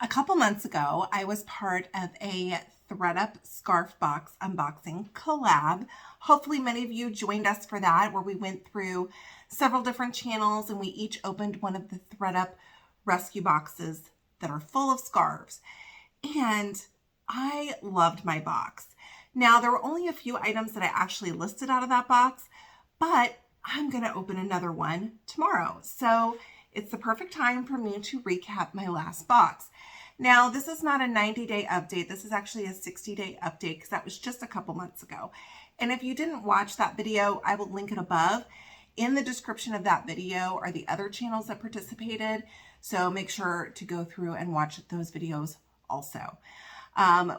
A couple months ago, I was part of a ThredUP scarf box unboxing collab. Hopefully many of you joined us for that, where we went through several different channels and we each opened one of the ThredUP rescue boxes that are full of scarves. And I loved my box. Now, there were only a few items that I actually listed out of that box, but I'm going to open another one tomorrow. So it's the perfect time for me to recap my last box. Now, this is not a 90-day update. This is actually a 60-day update because that was just a couple months ago. And if you didn't watch that video, I will link it above. In the description of that video are the other channels that participated. So make sure to go through and watch those videos also.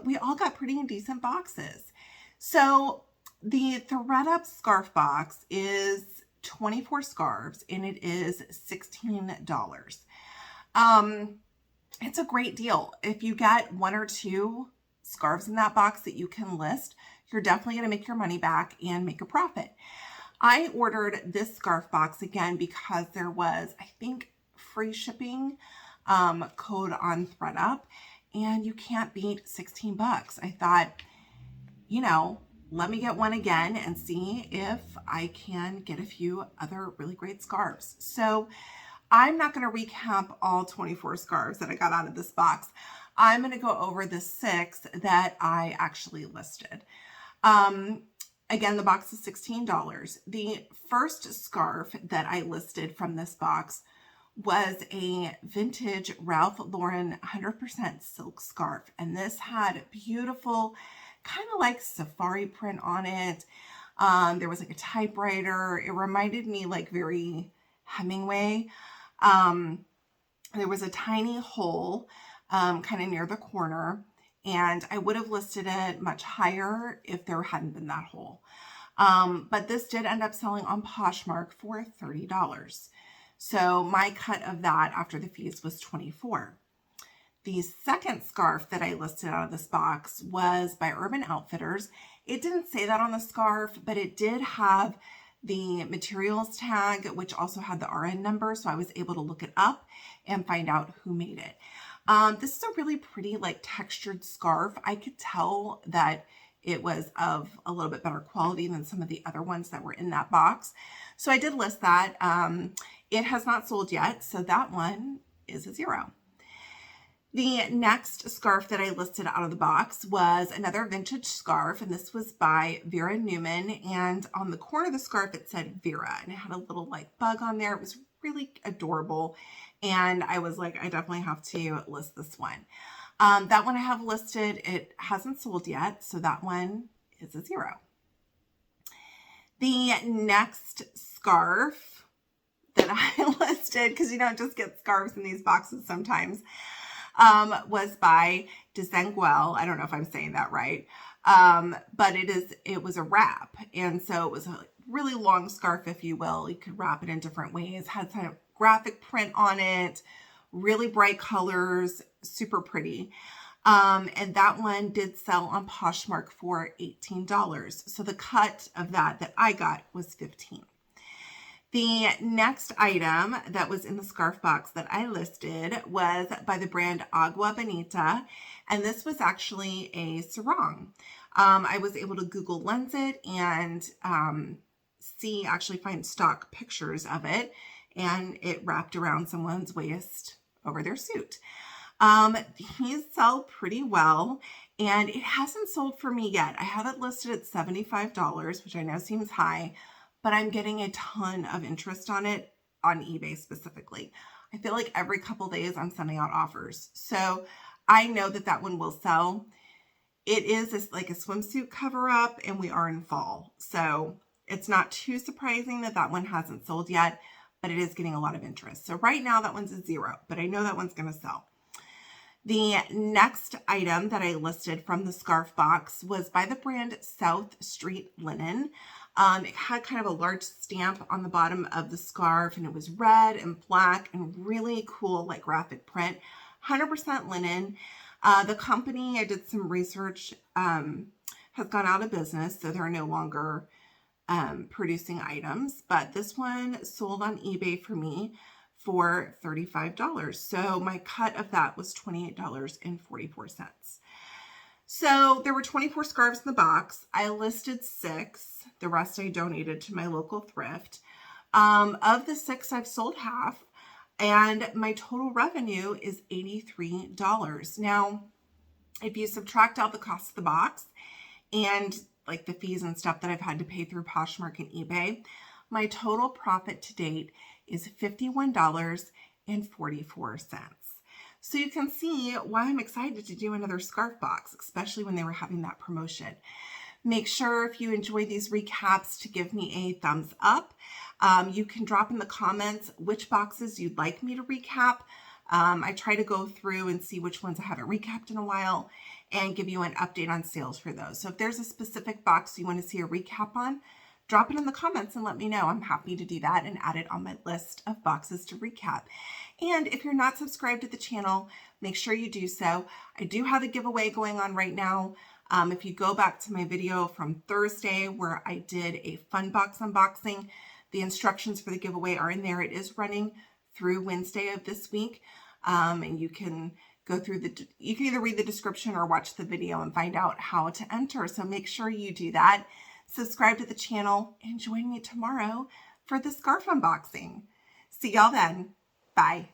We all got pretty decent boxes. So the ThredUP scarf box is 24 scarves and it is $16. It's a great deal. If you get one or two scarves in that box that you can list, you're definitely going to make your money back and make a profit. I ordered this scarf box again because there was, I think, free shipping code on ThredUP, and you can't beat 16 bucks. I thought, you know, let me get one again and see if I can get a few other really great scarves. So I'm not going to recap all 24 scarves that I got out of this box. I'm going to go over the 6 that I actually listed. Again, the box is $16. The first scarf that I listed from this box was a vintage Ralph Lauren 100% silk scarf. And this had beautiful, kind of like safari print on it. There was like a typewriter. It reminded me like very Hemingway. There was a tiny hole kind of near the corner, and I would have listed it much higher if there hadn't been that hole. But this did end up selling on Poshmark for $30. So my cut of that after the fees was $24. The second scarf that I listed out of this box was by Urban Outfitters. It didn't say that on the scarf, but it did have the materials tag, which also had the RN number. So I was able to look it up and find out who made it. This is a really pretty like textured scarf. I could tell that it was of a little bit better quality than some of the other ones that were in that box. So I did list that. It has not sold yet, so that one is a 0. The next scarf that I listed out of the box was another vintage scarf, and this was by Vera Newman. And on the corner of the scarf, it said Vera, and it had a little like bug on there. It was really adorable. And I was like, I definitely have to list this one. That one I have listed. It hasn't sold yet, so that one is a 0. The next scarf that I listed, because you don't just get scarves in these boxes sometimes, was by Desenguel. I don't know if I'm saying that right. But it was a wrap. And so it was a really long scarf, if you will. You could wrap it in different ways, had kind of graphic print on it, really bright colors, super pretty. And that one did sell on Poshmark for $18. So the cut of that I got was $15. The next item that was in the scarf box that I listed was by the brand Agua Bonita, and this was actually a sarong. I was able to Google Lens it and find stock pictures of it, and it wrapped around someone's waist over their suit. These sell pretty well, and it hasn't sold for me yet. I have it listed at $75, which I know seems high, but I'm getting a ton of interest on it on eBay specifically. I feel like every couple days I'm sending out offers. So I know that one will sell. It is like a swimsuit cover up, and we are in fall. So it's not too surprising that one hasn't sold yet, but it is getting a lot of interest. So right now that one's a 0, but I know that one's going to sell. The next item that I listed from the scarf box was by the brand South Street Linen. It had kind of a large stamp on the bottom of the scarf, and it was red and black and really cool, like graphic print, 100% linen. The company, I did some research, has gone out of business, so they're no longer producing items, but this one sold on eBay for me for $35. So my cut of that was $28.44. So there were 24 scarves in the box. I listed 6. The rest I donated to my local thrift. Of the 6, I've sold half, and my total revenue is $83. Now, if you subtract out the cost of the box and like the fees and stuff that I've had to pay through Poshmark and eBay, my total profit to date is $51.44. So you can see why I'm excited to do another scarf box, especially when they were having that promotion. Make sure if you enjoy these recaps to give me a thumbs up. You can drop in the comments which boxes you'd like me to recap. I try to go through and see which ones I haven't recapped in a while and give you an update on sales for those. So if there's a specific box you want to see a recap on, drop it in the comments and let me know. I'm happy to do that and add it on my list of boxes to recap. And if you're not subscribed to the channel, make sure you do so. I do have a giveaway going on right now. If you go back to my video from Thursday where I did a fun box unboxing, the instructions for the giveaway are in there. It is running through Wednesday of this week. And you can go through you can either read the description or watch the video and find out how to enter. So make sure you do that. Subscribe to the channel and join me tomorrow for the scarf unboxing. See y'all then. Bye.